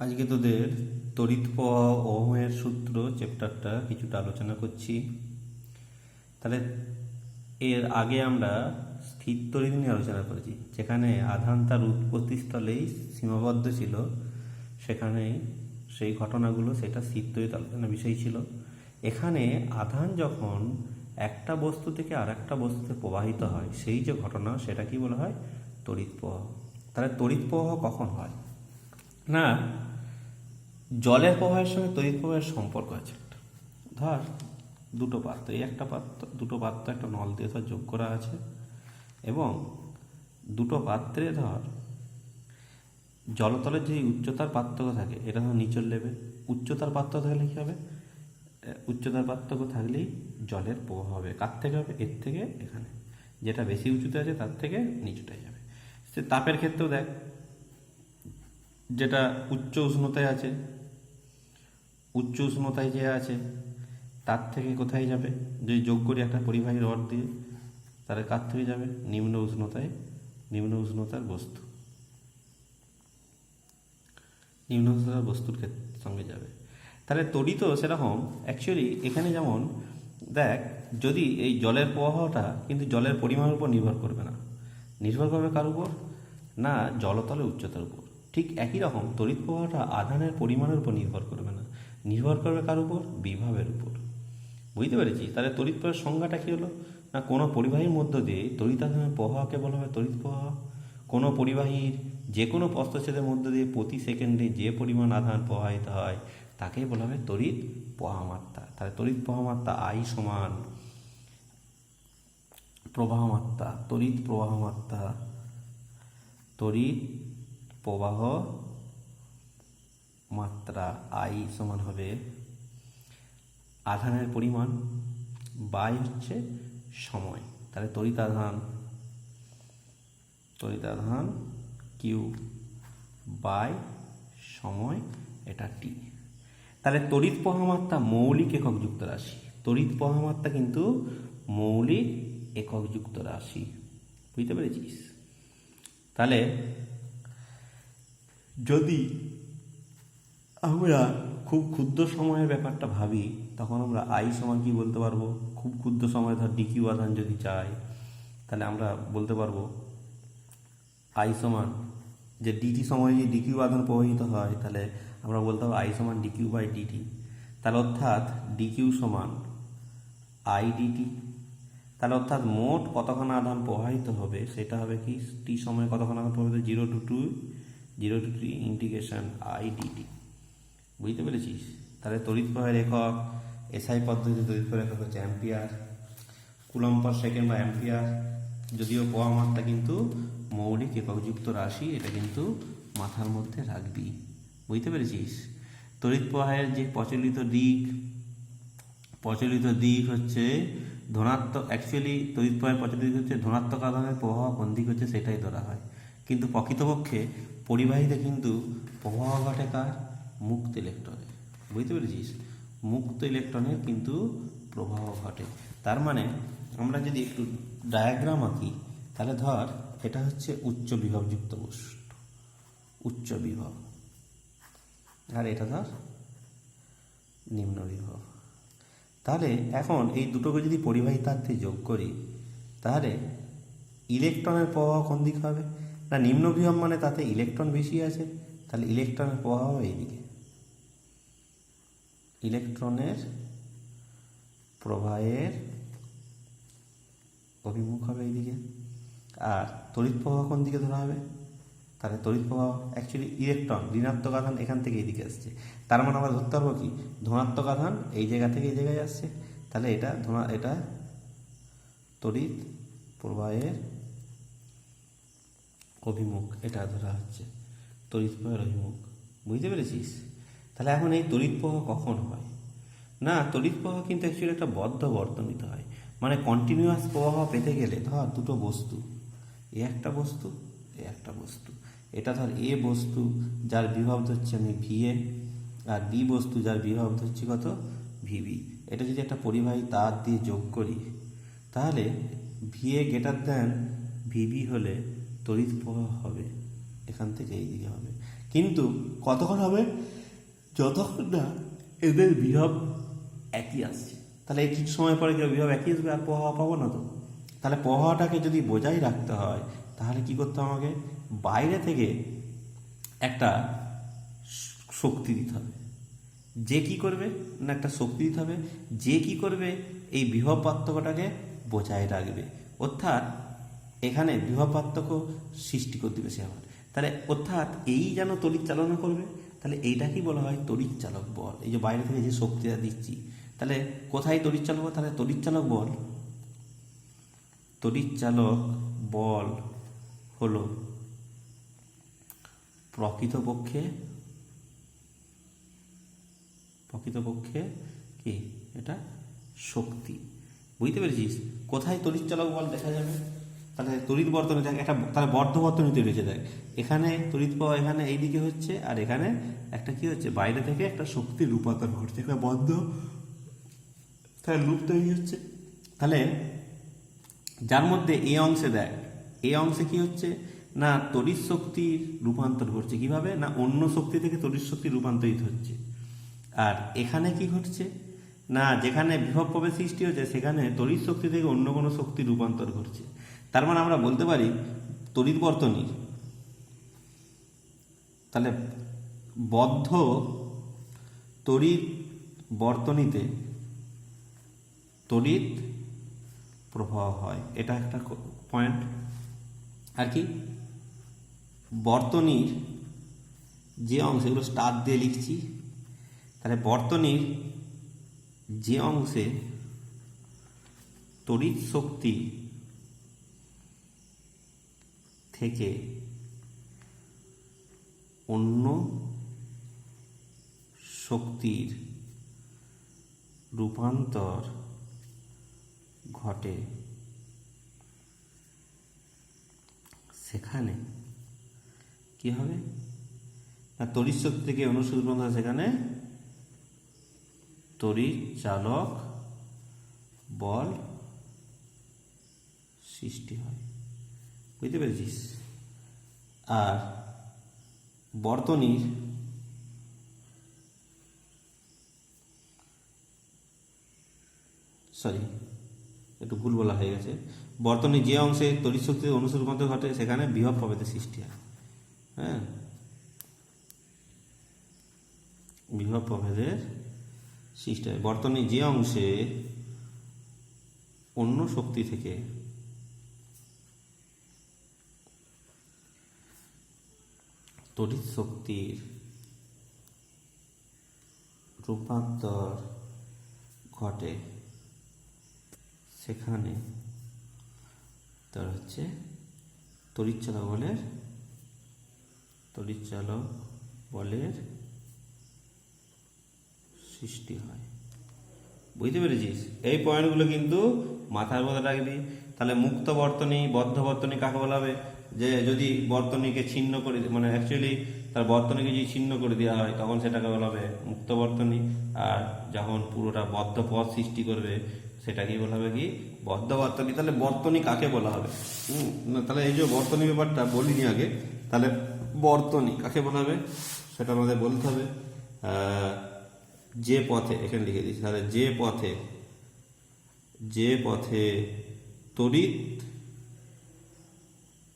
আজকে তোদের তড়িৎ প্রবাহ ওহমের সূত্র চ্যাপ্টারটা কিছুটা আলোচনা করছি। তাহলে এর আগে আমরা স্থির তড়িৎ নিয়ে আলোচনা করেছি, যেখানে আধান তার উৎপত্তিস্থলেই সীমাবদ্ধ ছিল, সেখানেই সেই ঘটনাগুলো সেটা স্থির তড়িৎ আলোচনার বিষয় ছিল। এখানে আধান যখন একটা বস্তু থেকে আর একটা বস্তুতে প্রবাহিত হয়, সেই যে ঘটনা সেটা কি বলা হয়? তড়িৎ প্রবাহ। তাহলে তড়িৎ প্রবাহ কখন হয়? না, জলের প্রবাহের সঙ্গে তড়িৎ প্রবাহের সম্পর্ক আছে একটা। ধর দুটো পাত্র, এই একটা পাত্র, দুটো পাত্র একটা নল দিয়ে ধর যোগ করা আছে, এবং দুটো পাত্রে ধর জলতলের যে উচ্চতার পার্থক্য থাকে, এটা ধর নিচের লেভেল। উচ্চতার পার্থক্য থাকলে কী হবে? উচ্চতার পার্থক্য থাকলেই জলের প্রবাহ হবে। কার থেকে হবে? এর থেকে এখানে। যেটা বেশি উঁচুতে আছে তার থেকে নিচুটাই যাবে। সে তাপের ক্ষেত্রেও দেখ, যেটা উচ্চ উষ্ণতায় আছে, উচ্চ উষ্ণতায় যে আছে তার থেকে কোথায় যাবে? যদি যোগ করি একটা পরিবাহী রড দিয়ে, তাহলে কার থেকে যাবে? নিম্ন উষ্ণতায়, নিম্ন উষ্ণতার বস্তু, নিম্ন উষ্ণতার বস্তুর সঙ্গে যাবে। তাহলে তড়িৎও সেরকম। অ্যাকচুয়ালি এখানে যেমন দেখ, যদি এই জলের প্রবাহটা কিন্তু জলের পরিমাণের উপর নির্ভর করবে না, নির্ভর করবে কার উপর? না, জলতলের উচ্চতার উপর। ঠিক একই রকম তড়িৎ প্রবাহটা আধানের পরিমাণের উপর নির্ভর করবে না, নির্ভর করবে কার উপর? বিভবের উপর। বুঝতে পেরেছি? তাহলে তড়িৎ প্রবাহের সংজ্ঞাটা কী হলো? না, কোনো পরিবাহীর মধ্য দিয়ে তড়িৎ আধানের প্রবাহকে বলা হয় তড়িৎ প্রবাহ। কোনো পরিবাহীর যে কোনো প্রস্থচ্ছেদের মধ্য দিয়ে প্রতি সেকেন্ডে যে পরিমাণ আধান প্রবাহিত হয় তাকেই বলা হবে তড়িৎ প্রবাহমাত্রা। তাহলে তড়িৎ প্রবাহমাত্রা I সমান প্রবাহমাত্রা, তড়িৎ প্রবাহমাত্রা, তড়িৎ প্রবাহ মাত্রা I সমান হবে আধানের পরিমাণ বাই হচ্ছে সময়। তাহলে তড়িৎ আধান কিউ বাই সময়, এটা টি। তাহলে তড়িৎ প্রবাহমাত্রা মৌলিক এককযুক্ত রাশি। তড়িৎ প্রবাহমাত্রা কিন্তু মৌলিক এককযুক্ত রাশি। বুঝতে পেরেছিস? তাহলে যদি আমরা খুব ক্ষুদ্র সময়ের ব্যাপারটা ভাবি, তখন আমরা I সমান কি বলতে পারবো? খুব ক্ষুদ্র সময় ধর ডিকিউ আধান যদি চাই, তাহলে আমরা বলতে পারবো I সমান, যে ডিটি সময়ে যে ডিকিউ আধান প্রবাহিত হয়, তাহলে আমরা বলতে পারবো I সমান ডিকিউ বাই ডিটি। তাহলে অর্থাৎ ডিকিউ সমান I ডিটি। তাহলে অর্থাৎ মোট কতখানা আধান প্রবাহিত হবে সেটা হবে কি? টি সময়ে কতখানা আধান প্রবাহিত? 0 to 2 ইন্টিগ্রেশন I ডিটি। বুঝতে পেরেছিস? তাহলে তড়িৎ প্রবাহের একক এসআই পদ্ধতিতে তড়িৎ প্রবাহের একক হচ্ছে অ্যাম্পিয়ার, কুলম্ব পার সেকেন্ড বা অ্যাম্পিয়ার। যদিও প্রবাহমাত্রা কিন্তু মৌলিক এককযুক্ত রাশি, এটা কিন্তু মাথার মধ্যে রাখবি। বুঝতে পেরেছিস? তড়িৎ প্রবাহের যে প্রচলিত দিক হচ্ছে ধনাত্মক। অ্যাকচুয়ালি তড়িৎ প্রবাহের প্রচলিত হচ্ছে ধনাত্মক আধানের প্রবাহ কোন দিক হচ্ছে সেটাই ধরা হয়, কিন্তু প্রকৃতপক্ষে পরিবাহীতে কিন্তু প্রবাহ ঘটে কার? মুক্ত ইলেকট্রনের। বুঝতে পেরেছিস? মুক্ত ইলেকট্রনের কিন্তু প্রবাহ ঘটে। তার মানে আমরা যদি একটু ডায়াগ্রাম আঁকি, তাহলে ধর এটা হচ্ছে উচ্চ বিভবযুক্ত বস্তু, উচ্চ বিভব, আর এটা ধর নিম্ন বিভব। তাহলে এখন এই দুটোকে যদি পরিবাহী তার দিয়ে যোগ করি, তাহলে ইলেকট্রনের প্রবাহ কোন দিক হবে? না, নিম্ন বিভব মানে তাতে ইলেকট্রন বেশি আছে, তাহলে ইলেকট্রনের প্রবাহ এইদিকে, ইলেকট্রনের প্রবাহের অভিমুখ হবে এইদিকে। আর তড়িৎ প্রবাহ কোন দিকে ধরা হবে? তাহলে তড়িৎ প্রবাহ অ্যাকচুয়ালি ইলেকট্রন ঋণাত্মক আধান এখান থেকে এইদিকে আসছে, তার মানে আমরা ধরতে পারবো কি ধনাত্মক আধান এই জায়গা থেকে এই জায়গায় আসছে, তাহলে এটা এটা তড়িৎ প্রবাহের অভিমুখ, এটা ধরা হচ্ছে তড়িৎ প্রবাহের অভিমুখ। বুঝতে পেরেছিস? তাহলে এখন এই তড়িৎ প্রবাহ কখন হয়? না, তড়িৎ প্রবাহ কিন্তু অ্যাকচুয়ালি একটা বদ্ধ বর্তনীতে হয়। মানে কন্টিনিউয়াস প্রবাহ পেতে গেলে ধর দুটো বস্তু, এ একটা বস্তু, এ একটা বস্তু, এটা ধর এ বস্তু যার বিভব ধরছি আমি VA, আর বি বস্তু যার বিভব ধরছি কত? VB। এটা যদি একটা পরিবাহী তার দিয়ে যোগ করি, তাহলে VA > VB হলে তড়িৎ প্রবাহ হবে এখান থেকে এই দিকে হবে। কিন্তু কতক্ষণ হবে? যতক্ষণ না এদের বিভব একই আসছে। তাহলে এই কিছু সময় পরে বিভব একই আসবে, আর প্রবাহ পাবো না তো। তাহলে প্রবাহটাকে যদি বজায় রাখতে হয় তাহলে কি করতে হবে? আমাকে বাইরে থেকে একটা শক্তি দিতে হবে। যে কি করবে না, একটা শক্তি দিতে হবে, যে কি করবে এই বিভব পার্থক্যটাকে বজায় রাখবে, অর্থাৎ এখানে বিভব পার্থক্য সৃষ্টি করে দিবে সে আমার। তাহলে অর্থাৎ এই যেন তড়িৎ চালনা করবে, তাহলে এইটাকেই বলা হয় তড়িৎ চালক বল। এই যে বাইরে থেকে যে শক্তিটা দিচ্ছি, তাহলে কোথায় তড়িৎ চালক? তাহলে তড়িৎ চালক বল হলো প্রকৃতপক্ষে কি এটা? শক্তি। বুঝতে পেরেছিস? কোথায় তড়িৎ চালক বল দেখা যাবে? তাহলে তড়িৎ বর্তনী দেখ, একটা তাহলে বদ্ধ বর্তনী তৈরি হয়েছে। দেখ এখানে তড়িৎ প্রবাহ এখানে এইদিকে হচ্ছে, আর এখানে একটা কি হচ্ছে? বাইরে থেকে একটা শক্তির রূপান্তর ঘটছে, একটা বদ্ধ তাহলে লুপ তৈরি হচ্ছে। তাহলে যার মধ্যে এই অংশে দেখ, এই অংশে কি হচ্ছে না তড়িৎ শক্তির রূপান্তর ঘটছে। কিভাবে? না অন্য শক্তি থেকে তড়িৎ শক্তি রূপান্তরিত হচ্ছে। আর এখানে কি ঘটছে না যেখানে বিভব প্রভেদ সৃষ্টি হচ্ছে সেখানে তড়িৎ শক্তি থেকে অন্য কোনো শক্তি রূপান্তর ঘটছে। তার মানে আমরা বলতে পারি তড়িৎ বর্তনী, তাহলে বদ্ধ তড়িৎ বর্তনীতে তড়িৎ প্রবাহ হয়, এটা একটা পয়েন্ট। আর কি বর্তনীর যে অংশ, এগুলো স্টার দিয়ে লিখছি, তাহলে বর্তনীর যে অংশে তড়িৎ শক্তি থেকে অন্য শক্তির রূপান্তর ঘটে সেখানে কি হবে না তড়িৎ শক্তি থেকে অন্য শক্তির রূপান্তর, সেখানে তড়িৎ চালক বল সৃষ্টি হয়। বুঝতে পেরেছিস? আর বর্তনীর একটু ভুল বলা হয়ে গেছে। বর্তনীর যে অংশে তড়িৎ শক্তির অনুসরণ রূপান্তর ঘটে সেখানে বিভব প্রভেদের সৃষ্টি হয়। হ্যাঁ, বিভব প্রভেদের সৃষ্টি হয় বর্তনীর যে অংশে অন্য শক্তি থেকে তড়িৎ শক্তির রূপান্তর ঘটে সেখানে তার হচ্ছে তড়িৎ চালক বলের সৃষ্টি হয়। বুঝতে পেরেছিস? এই পয়েন্টগুলো কিন্তু মাথার মধ্যে রাখবি। তাহলে মুক্ত বর্তনী, বদ্ধ বর্তনী কাকে বলা হবে? যে যদি বর্তনীকে ছিন্ন করে, মানে অ্যাকচুয়ালি তার বর্তনীকে যদি ছিন্ন করে দেওয়া হয় তখন সেটাকে বলা হবে মুক্ত বর্তনী। আর যখন পুরোটা বদ্ধ পথ সৃষ্টি করবে সেটাকেই বলা হবে কি? বদ্ধ বর্তনী। তাহলে বর্তনী কাকে বলা হবে? তাহলে এই যে বর্তনী ব্যাপারটা বলিনি আগে, তাহলে বর্তনী কাকে বলা হবে সেটা আমাদের বলতে হবে। যে পথে, এখানে লিখে দিচ্ছি, তাহলে যে পথে তড়িৎ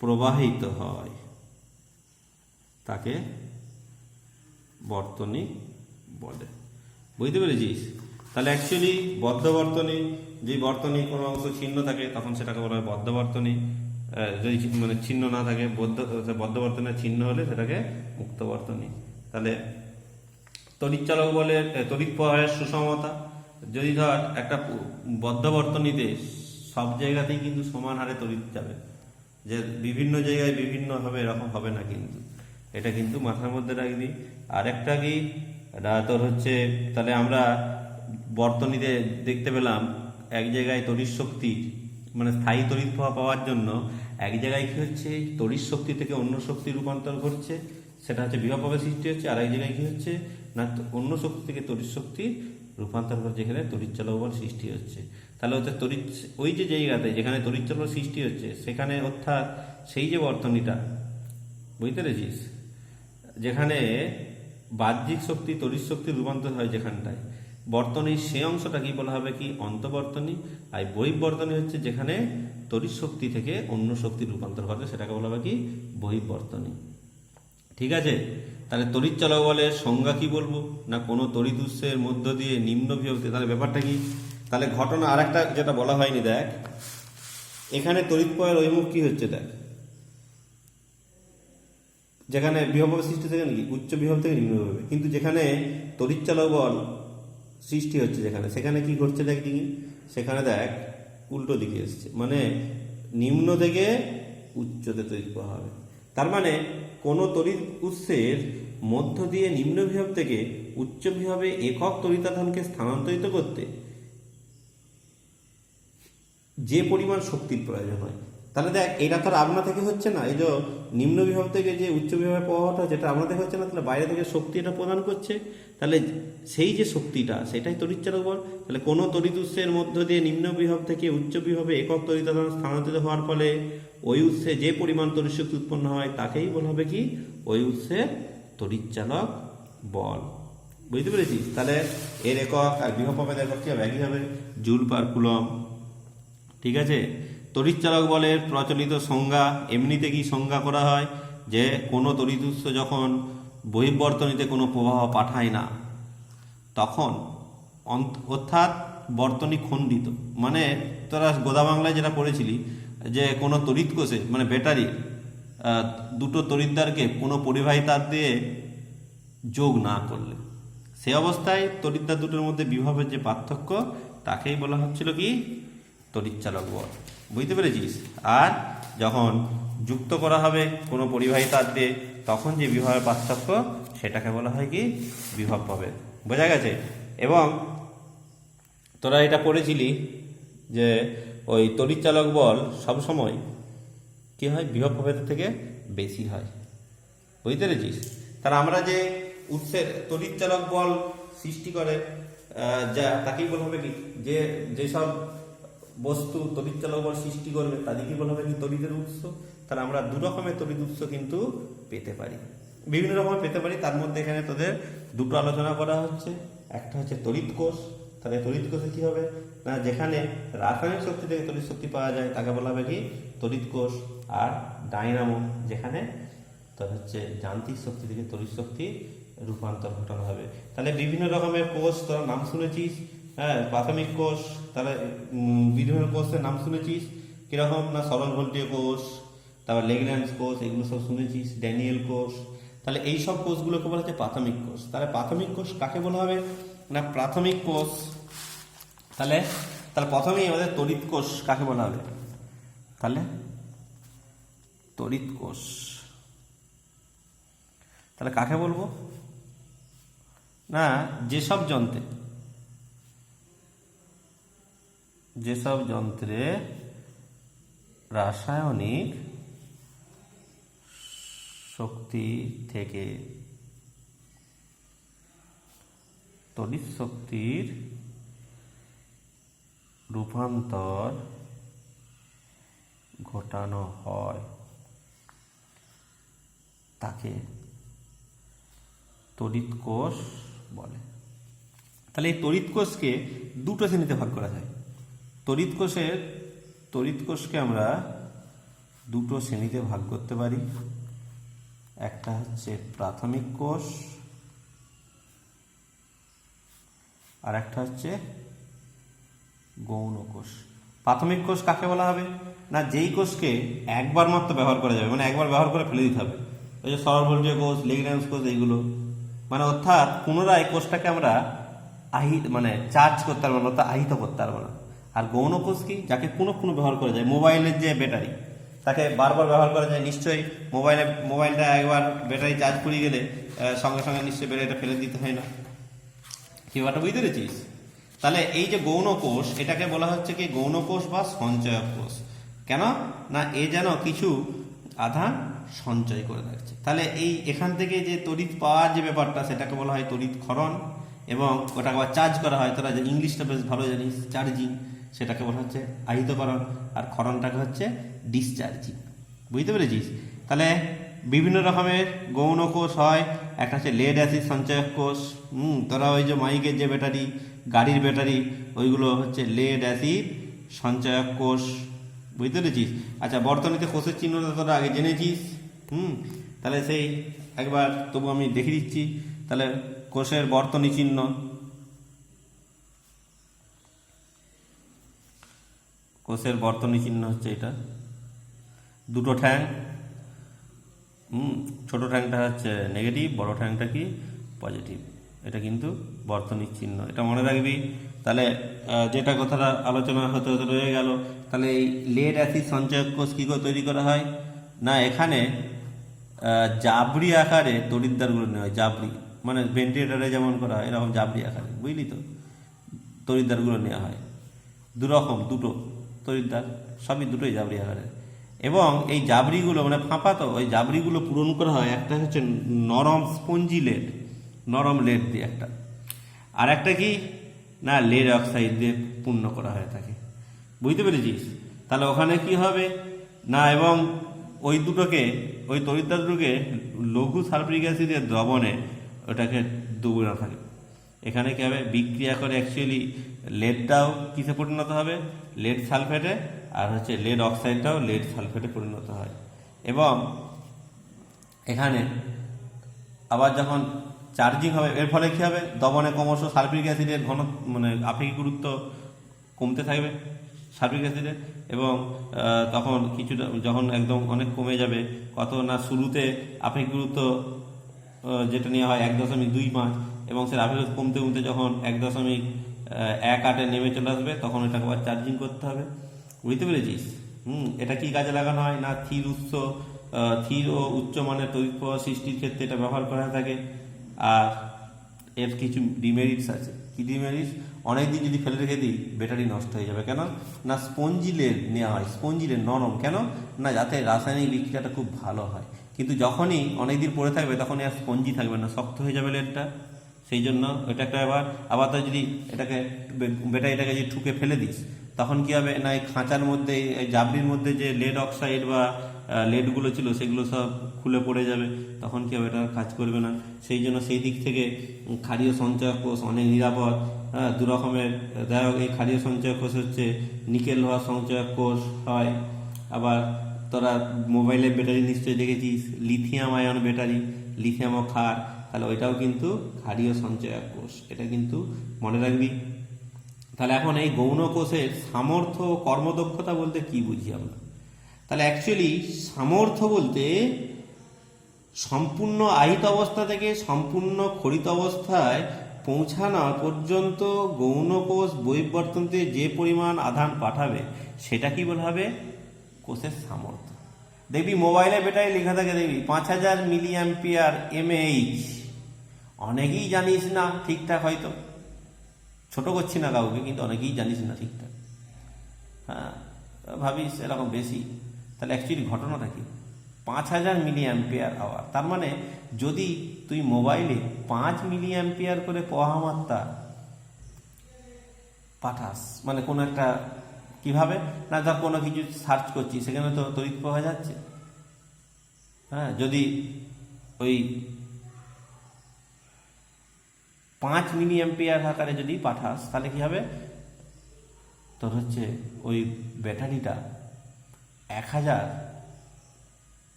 প্রবাহিত হয় তাকে বর্তনী বলে। বুঝতে পেরেছিস? তাহলে অ্যাকচুয়ালি বদ্ধ বর্তনী, যে বর্তনী কোনো অংশ ছিন্ন থাকে তখন সেটাকে বলা হয় বদ্ধ বর্তনী। যদি মানে ছিন্ন না থাকে, বদ্ধ বর্তনী ছিন্ন হলে সেটাকে মুক্ত বর্তনী। তাহলে তড়িৎ চালক বলে তড়িৎ প্রবাহের সুষমতা। যদি ধর একটা বদ্ধ বর্তনীতে সব জায়গাতেই কিন্তু সমান হারে তড়িৎ যাবে, যে বিভিন্ন জায়গায় বিভিন্ন হবে এরকম হবে না কিন্তু, এটা কিন্তু মাথার মধ্যে রাখবি। আর একটা কি তোর হচ্ছে, তাহলে আমরা বর্তনীতে দেখতে পেলাম এক জায়গায় তড়িৎ শক্তি মানে স্থায়ী তড়িৎ প্রবাহ পাওয়ার জন্য এক জায়গায় কি হচ্ছে তড়িৎ শক্তি থেকে অন্য শক্তি রূপান্তর ঘটছে, সেটা হচ্ছে বিভব প্রভেদ সৃষ্টি হচ্ছে। আর এক জায়গায় কি হচ্ছে না অন্য শক্তি থেকে তড়িৎ শক্তি রূপান্তর ঘটছে, যেখানে তড়িৎ চালক বল সৃষ্টি হচ্ছে। তাহলে হচ্ছে তড়িৎ, ওই যে জায়গাতে যেখানে তড়িৎ চালক সৃষ্টি হচ্ছে সেখানে, অর্থাৎ সেই যে বর্তনীটা, বুঝতে পেরেছিস, যেখানে বাহ্যিক শক্তি তড়িৎ শক্তি রূপান্তর হয় যেখানটায়, বর্তনীর সেই অংশটা কি বলা হবে কি অন্তর্বর্তনী, আর বহির্বর্তনী হচ্ছে যেখানে তড়িৎ শক্তি থেকে অন্য শক্তির রূপান্তর ঘটে সেটাকে বলা হবে কি বহির্বর্তনী। ঠিক আছে, তাহলে তড়িৎ চালক বলের সংজ্ঞা কি বলবো না কোনো তড়িৎ উৎসের মধ্য দিয়ে নিম্ন বিভক্তি। তাহলে ব্যাপারটা কি, তাহলে ঘটনা আর একটা যেটা বলা হয়নি, দেখ এখানে তড়িৎ প্রবাহের অভিমুখ কি হচ্ছে, দেখ যেখানে বিভব সৃষ্টি থেকে নাকি উচ্চ বিভব থেকে নিম্ন বিভবে, কিন্তু যেখানে তড়িৎ চালক বল সৃষ্টি হচ্ছে যেখানে, সেখানে কি ঘটছে দেখ দেখি, সেখানে দেখ উল্টো দিকে এসছে, মানে নিম্ন থেকে উচ্চতে তড়িৎ প্রবাহ হবে। তার মানে কোনো তড়িৎ উৎসের মধ্য দিয়ে নিম্ন বিভব থেকে উচ্চ বিভবে একক তড়িতাধানকে স্থানান্তরিত করতে যে পরিমাণ শক্তির প্রয়োজন হয়, তাহলে দেখ এটা তো আর আপনা থেকে হচ্ছে না, এই যে নিম্ন বিভব থেকে যে উচ্চ বিভবের প্রবাহটা যেটা আপনা থেকে হচ্ছে না, তাহলে বাইরে থেকে শক্তি এটা প্রদান করছে, তাহলে সেই যে শক্তিটা সেটাই তড়িৎচালক বল। তাহলে কোনো তড়িৎ উৎসের মধ্য দিয়ে নিম্ন বিভব থেকে উচ্চ বিভবে একক তড়িতাধান স্থানান্তরিত হওয়ার ফলে ওই উৎসে যে পরিমাণ তড়িৎ শক্তি উৎপন্ন হয় তাকেই বলা হবে কি ওই উৎসের তড়িৎচালক বল। বুঝতে পেরেছিস? তাহলে এর একক আর বিভব প্রভেদ একক কি হবে, একই হবে, জুল পার কুলম। ঠিক আছে, তড়িৎচালক বলের প্রচলিত সংজ্ঞা এমনিতে কি সংজ্ঞা করা হয় যে কোনো তড়িৎ উৎস যখন বহির্বর্তনীতে কোনো প্রবাহ পাঠায় না তখন অর্থাৎ বর্তনী খণ্ডিত, মানে তোরা গোদা বাংলায় যেটা পড়েছিলি যে কোনো তড়িৎ কোষে মানে ব্যাটারি দুটো তড়িৎদ্বারকে কোনো পরিবাহী তার দিয়ে যোগ না করলে সে অবস্থায় তড়িৎদ্বার দুটোর মধ্যে বিভবের যে পার্থক্য তাকেই বলা হচ্ছিল কি তড়িৎচালক বল। বুঝতে পেরেছিস? আর যখন যুক্ত করা হবে কোনো পরিবাহী তার দিয়ে তখন যে বিভবের পার্থক্য সেটাকে বলা হয় কি বিভব প্রভেদ। বোঝা গেছে? এবং তোরা এটা পড়েছিলি যে ওই তড়িৎচালক বল সবসময় কি হয় বিভব প্রভেদের থেকে বেশি হয়। বুঝতে পেরেছিস? তাহলে আমরা যে উৎসের তড়িৎচালক বল সৃষ্টি করে যা তাকেই বলা হবে কি যে যেসব বস্তু তড়িৎচালক বল সৃষ্টি করবে তাদেরকে বলা হবে কি তড়িতের উৎস। তাহলে আমরা দু রকমের তড়িৎ উৎস কিন্তু পেতে পারি, বিভিন্ন রকমের পেতে পারি। তার মধ্যে এখানে তোদের দুটো আলোচনা করা হচ্ছে, একটা হচ্ছে তড়িৎ কোষ। তাহলে তড়িৎ কোষে কি হবে না যেখানে রাসায়নিক শক্তি থেকে তড়িৎ শক্তি পাওয়া যায় তাকে বলা হবে কি তড়িৎ কোষ। আর ডাইনামো যেখানে তোর হচ্ছে যান্ত্রিক শক্তি থেকে তড়িৎ শক্তি রূপান্তর ঘটানো হবে। তাহলে বিভিন্ন রকমের কোষ তোরা নাম শুনেছিস, হ্যাঁ, প্রাথমিক কোষ, তাহলে বিভিন্ন কোষের নাম শুনেছিস কিরকম না সরল ভোল্টীয় কোষ, তারপর লেগল্যান্ড কোষ, এগুলো সব শুনেছিস, ড্যানিয়েল কোষ। তাহলে এই সব কোষগুলোকে বলা হচ্ছে প্রাথমিক কোষ। তাহলে প্রাথমিক কোষ কাকে বলা হবে না প্রাথমিক কোষ। তাহলে তাহলে প্রথমেই আমাদের তড়িৎ কোষ কাকে বলা হবে, তাহলে তড়িৎ কোষ তাহলে কাকে বলবো না যেসব যন্ত্রে রাসায়নিক শক্তি থেকে তড়িৎ শক্তির রূপান্তর ঘটানো হয় তাকে তড়িৎ কোষ বলে। তাহলে এই তড়িৎ কোষকে দুটো শ্রেণীতে ভাগ করা যায়। তড়িৎ কোষকে আমরা দুটো শ্রেণীতে ভাগ করতে পারি, একটা হচ্ছে প্রাথমিক কোষ আর একটা হচ্ছে গৌণ কোষ। প্রাথমিক কোষ কাকে বলা হবে না যেই কোষকে একবার মাত্র ব্যবহার করা যাবে, মানে একবার ব্যবহার করে ফেলে দিতে হবে। ওই যে সরল ভোল্টীয় কোষ, লেগল্যান্ড কোষ, এইগুলো মানে অর্থাৎ পুনরায় কোষটাকে আমরা মানে চার্জ করতে পারবো না, অর্থাৎ আহিত করতে পারবো না। আর গৌণ কোষ কি যাকে পুনঃ ব্যবহার করা যায়, মোবাইলের যে ব্যাটারি তাকে বারবার ব্যবহার করা যায়। নিশ্চয়ই মোবাইলটা একবার ব্যাটারি চার্জ করে গেলে সঙ্গে সঙ্গে নিশ্চয়ই ব্যাটারিটা ফেলে দিতে হয় না, কি ব্যাপারটা বুঝতে পেরেছিস? তাহলে এই যে গৌণ কোষ এটাকে বলা হচ্ছে কি গৌণ কোষ বা সঞ্চয়ক কোষ। কেন না এ যেন কিছু আধান সঞ্চয় করে রাখছে। তাহলে এই এখান থেকে যে তড়িৎ পাওয়ার যে ব্যাপারটা সেটাকে বলা হয় তড়িৎ ক্ষরণ, এবং ওটাকে আবার চার্জ করা হয়। তোরা যে ইংলিশটা বেশ ভালো জানিস, চার্জিং, সেটাকে বলা হচ্ছে আহিতকরণ, আর ক্ষরণটাকে হচ্ছে ডিসচার্জিং। বুঝতে পেরেছিস? তাহলে বিভিন্ন রকমের গৌণ কোষ হয়। একটা হচ্ছে লেড অ্যাসিড সঞ্চয়ক কোষ। তোরা ওই যে মাইকের যে ব্যাটারি, গাড়ির ব্যাটারি, ওইগুলো হচ্ছে লেড অ্যাসিড সঞ্চয়ক কোষ। বুঝতে পেরেছিস? আচ্ছা, বর্তনীতে কোষের চিহ্নটা তোরা আগে জেনেছিস। তাহলে সেই একবার তবু আমি দেখিয়ে দিচ্ছি। তাহলে কোষের বর্তনী চিহ্ন, কোষের বর্তনী চিহ্ন হচ্ছে এটা, দুটো ঠ্যাং। ছোট ঠ্যাংটা হচ্ছে নেগেটিভ, বড় ঠ্যাংটা কি পজিটিভ। এটা কিন্তু বর্তনীর চিহ্ন, এটা মনে রাখবি। তাহলে যেটা কথাটা আলোচনা হতে হতে রয়ে গেল, তাহলে এই লেড অ্যাসিড সঞ্চয়ক কোষ কী করে তৈরি করা হয়? না, এখানে জাবরি আকারে তড়িৎদ্বারগুলো নেওয়া হয়। জাবরি মানে ভেন্টিলেটারে যেমন করা হয়, এরকম জাবরি আকারে, বুঝলি তো, তড়িৎদ্বারগুলো নেওয়া হয়। দুরকম, দুটো তড়িৎদ্বার, সবই দুটোই জাবরি আকারে। এবং এই জাবরিগুলো মানে ফাঁপা, তো ওই জাবরিগুলো পূরণ করা হয় একটা হচ্ছে নরম স্পঞ্জি লেড, নরম লেড দিয়ে একটা, আর একটা কি না লেড অক্সাইড দিয়ে পূর্ণ করা হয়ে থাকে। বুঝতে পেরেছিস? তাহলে ওখানে কি হবে না, এবং ওই দুটোকে, ওই তড়িৎদ্বার দুটোকে লঘু সালফিউরিক অ্যাসিডের দ্রবণে ওটাকে ডুবানো থাকে। এখানে কী হবে, বিক্রিয়া করে অ্যাকচুয়ালি লেডটাও কিসে পরিণত হবে, লেড সালফেটে, আর হচ্ছে লেড অক্সাইডটাও লেড সালফেটে পরিণত হয়। এবং এখানে আবার যখন চার্জিং হবে, এর ফলে কী হবে, দমনে ক্রমশ সালফিউরিক অ্যাসিডের ঘন মানে আপেক্ষিক গুরুত্ব কমতে থাকবে সালফিউরিক অ্যাসিডের। এবং তখন কিছুটা যখন একদম অনেক কমে যাবে, কত না শুরুতে আপেক্ষিক গুরুত্ব যেটা নেওয়া হয় 1.25, এবং সে আপেক্ষিক কমতে কমতে যখন 1.18 নেমে চলে আসবে, তখন এটাকে আবার চার্জিং করতে হবে। বুঝতে পেরেছিস? এটা কি কাজে লাগানো হয় না, স্থির ও উচ্চমানের তড়িৎ প্রবাহ সৃষ্টির ক্ষেত্রে এটা ব্যবহার করা থাকে। আর এর কিছু ডিমেরিটস আছে। কি ডিমেরিটস? অনেকদিন যদি ফেলে রেখে দিই, ব্যাটারি নষ্ট হয়ে যাবে। কেন না, স্পঞ্জি লেড নেওয়া হয়। স্পঞ্জি লেড নরম, কেন না যাতে রাসায়নিক বিক্রিয়াটা খুব ভালো হয়। কিন্তু যখনই অনেকদিন পড়ে থাকবে, তখনই আর স্পঞ্জি থাকবে না, শক্ত হয়ে যাবে লেডটা। সেই জন্য ওটা একটা আবার তো যদি এটাকে ব্যাটারিটাকে যদি ঠুকে ফেলে দিস, তখন কি হবে না, এই খাঁচার মধ্যে, এই জাবরির মধ্যে যে লেড অক্সাইড বা লেডগুলো ছিল, সেগুলো সব খুলে পড়ে যাবে। তখন কি হবে, এটা কাজ করবে না। সেই জন্য সেই দিক থেকে ক্ষারীয় সঞ্চয়ক কোষ অনেক নিরাপদ। দু রকমের, যাই হোক, এই ক্ষারীয় সঞ্চয়ক কোষ হচ্ছে নিকেল লোহা সঞ্চয়ক কোষ হয়। আবার তোরা মোবাইলের ব্যাটারি নিশ্চয়ই দেখেছিস, লিথিয়াম আয়ন ব্যাটারি, লিথিয়াম ও ক্ষার, তাহলে ওইটাও কিন্তু ক্ষারীয় সঞ্চয়ক কোষ। এটা কিন্তু মনে রাখবি। তাহলে এখন এই গৌণ কোষের সামর্থ্য ও কর্মদক্ষতা বলতে কি বুঝি আমরা? তাহলে অ্যাকচুয়ালি সামর্থ্য বলতে সম্পূর্ণ আহিত অবস্থা থেকে সম্পূর্ণ ক্ষরিত অবস্থায় পৌঁছানো পর্যন্ত গৌণ কোষ বহির্বর্তনীতে যে পরিমাণ আধান পাঠাবে, সেটা কি বলা হবে, কোষের সামর্থ্য। দেখবি মোবাইলে ব্যাটারি লেখা থাকে, দেখবি 5000 মিলি অ্যাম্পিয়ার এমএএইচ। অনেকেই জানিস না ঠিকঠাক, হয়তো ছোট করছি না কাউকে, কিন্তু অনেকেই জানিস না ঠিকঠাক। হ্যাঁ, ভাবিস এরকম বেশি। তাহলে অ্যাকচুয়ালি ঘটনাটা কি, 5000 মিলি অ্যাম্পিয়ার আওয়ার। তার মানে যদি তুই মোবাইলে 5 মিলি অ্যাম্পিয়ার করে পহামাত্রা পাঠাস, মানে কোনো একটা, কিভাবে না, ধর কোনো কিছু সার্চ করছি, সেখানে তো তড়িৎ পাওয়া যাচ্ছে। হ্যাঁ, যদি ওই 5 মিলি অ্যাম্পিয়ার আকারে যদি পাঠাস, তাহলে কি হবে, তোর হচ্ছে ওই ব্যাটারিটা 1000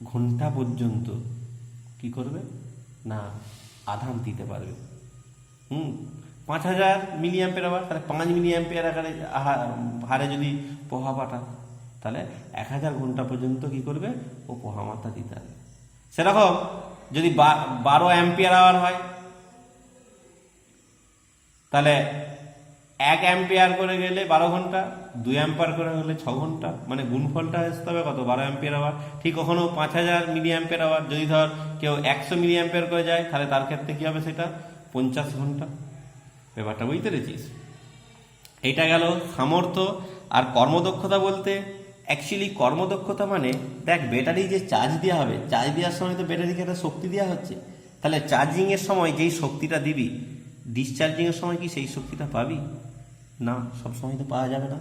ঘন্টা পর্যন্ত কি করবে না, আধান দিতে পারবে। 5000 মিলি অ্যাম্পিয়ার আবার, তাহলে 5 মিলি অ্যাম্পিয়ার আকারে হারে যদি পোহা পাঠা, তাহলে 1000 ঘন্টা পর্যন্ত কি করবে, ও পোহা মাত্রা দিতে হবে। সেরকম যদি 12 অ্যাম্পিয়ার আওয়ার হয়, তাহলে 1 অ্যাম্পিয়ার করে গেলে 12 ঘন্টা, 2 অ্যাম্পিয়ার করে গেলে 6 ঘন্টা, মানে গুণফলটা আসতে হবে কত, 12 অ্যাম্পিয়ার আওয়ার। ঠিক কখনো 5000 মিলি অ্যাম্পিয়ার আওয়ার, যদি ধর কেউ 100 মিলি অ্যাম্পিয়ার করে যায়, তাহলে তার ক্ষেত্রে কি হবে, সেটা 50 ঘন্টা। ব্যাপারটা বুঝতে পেরেছিস? এইটা গেল সামর্থ্য। আর কর্মদক্ষতা বলতে অ্যাকচুয়ালি কর্মদক্ষতা মানে, দেখ ব্যাটারি যে চার্জ দেওয়া হবে, চার্জ দেওয়ার সময় তো ব্যাটারিকে একটা শক্তি দেওয়া হচ্ছে। তাহলে চার্জিংয়ের সময় যেই শক্তিটা দিবি, ডিসচার্জিংয়ের সময় কি সেই শক্তিটা পাবি? না, সবসময় তো পাওয়া যাবে না।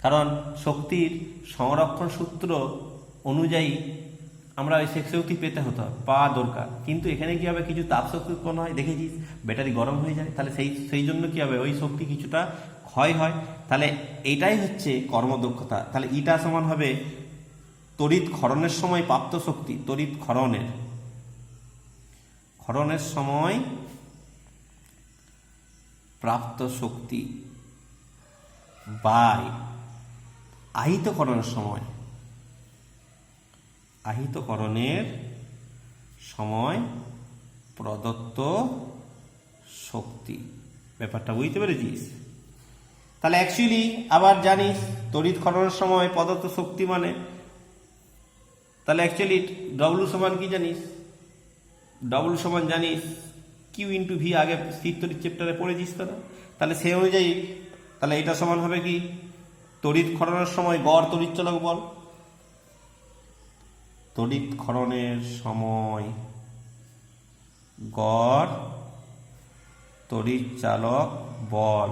কারণ শক্তির সংরক্ষণ সূত্র অনুযায়ী আমরা ওই শক্তি পেতে হতো, পাওয়া দরকার, কিন্তু এখানে কি হবে, কিছু তাপ শক্তি উৎপন্ন হয়, দেখেছিস ব্যাটারি গরম হয়ে যায়, তাহলে সেই জন্য কি হবে, ওই শক্তি কিছুটা ক্ষয় হয়। তাহলে এইটাই হচ্ছে কর্মদক্ষতা। তাহলে ইটা সমান হবে তড়িৎ ক্ষরণের সময় প্রাপ্ত শক্তি, তড়িৎ ক্ষরণের সময় প্রাপ্ত শক্তি বাই আহিতকরণের সময় প্রদত্ত শক্তি। ব্যাপারটা বুঝতে পেরেছিস? তাহলে অ্যাকচুয়ালি আবার জানিস তড়িৎ ক্ষরণের সময় প্রদত্ত শক্তি মানে, তাহলে অ্যাকচুয়ালি ডব্লু সমান কি জানিস, ডব্লু সমান জানিস কিউ ইন্টু ভি, আগে স্থির তড়িৎ চ্যাপ্টারে পড়েছিস তারা। তাহলে সেই অনুযায়ী তাহলে এটা সমান হবে কি, তড়িৎ ক্ষরণের সময় গড় তড়িৎচালক বল, তড়িৎ ক্ষরণের সময় গড় তড়িৎচালক বল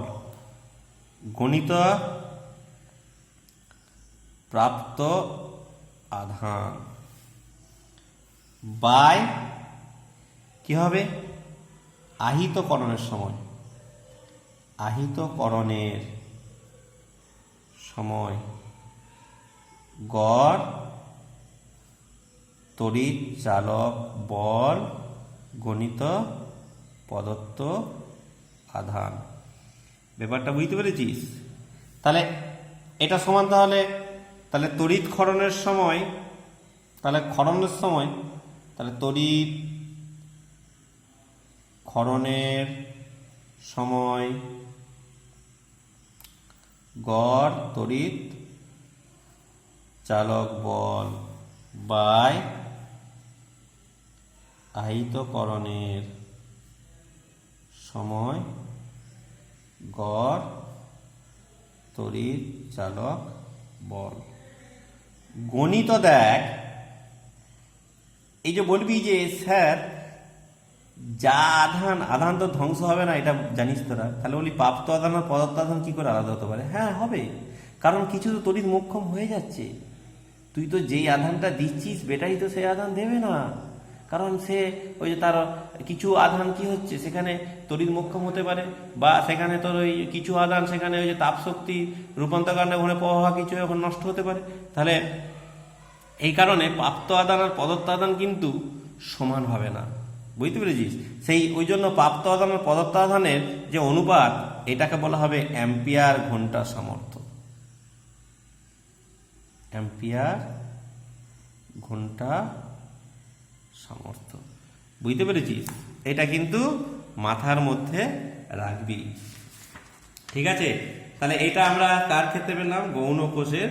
গণিত প্রাপ্ত আধান বাই কি হবে, আহিতকরণের সময় গড় তড়িৎচালক বল গণিত প্রদত্ত আধান। ব্যাপারটা বুঝতে পেরেছিস? তাহলে এটা সমান তাহলে তড়িৎ ক্ষরণের সময়, তাহলে তড়িৎ ক্ষরণের সময় গড় তড়িৎ চালক বল বাই আহিতকরণের সময় গড় তড়িৎ চালক বল গণিত। দেখ এই যে বলবি যে স্যার যা আধান তো ধ্বংস হবে না, এটা জানিস তোরা, তাহলে বলি প্রাপ্ত আধান আর প্রদত্ত আধান কি করে আলাদা হতে পারে? হ্যাঁ হবে, কারণ কিছু তো তড়িৎ মোক্ষম হয়ে যাচ্ছে। তুই তো যেই আধানটা দিচ্ছিস ব্যাটারি তো সেই আধান দেবে না, কারণ সে ওই যে তার কিছু আধান কি হচ্ছে সেখানে তড়িৎ মোক্ষম হতে পারে, বা সেখানে তোর ওই কিছু আধান সেখানে ওই যে তাপ শক্তি রূপান্তর কারণে ওখানে প্রবাহ কিছু এখন নষ্ট হতে পারে। তাহলে এই কারণে প্রাপ্ত আধান আর প্রদত্ত আধান কিন্তু সমান হবে না, বুঝতে পেরেছিস? ওই জন্য প্রাপ্ত আধান আর প্রদত্ত আধানের যে অনুপাত, এটাকে বলা হবে অ্যাম্পিয়ার ঘন্টা সামর্থ্য, অ্যাম্পিয়ার ঘন্টা সামর্থ্য। বুঝতে পেরেছিস? এটা কিন্তু মাথার মধ্যে রাখবি, ঠিক আছে? তাহলে এটা আমরা কার ক্ষেত্রে পেলাম, গৌণ কোষের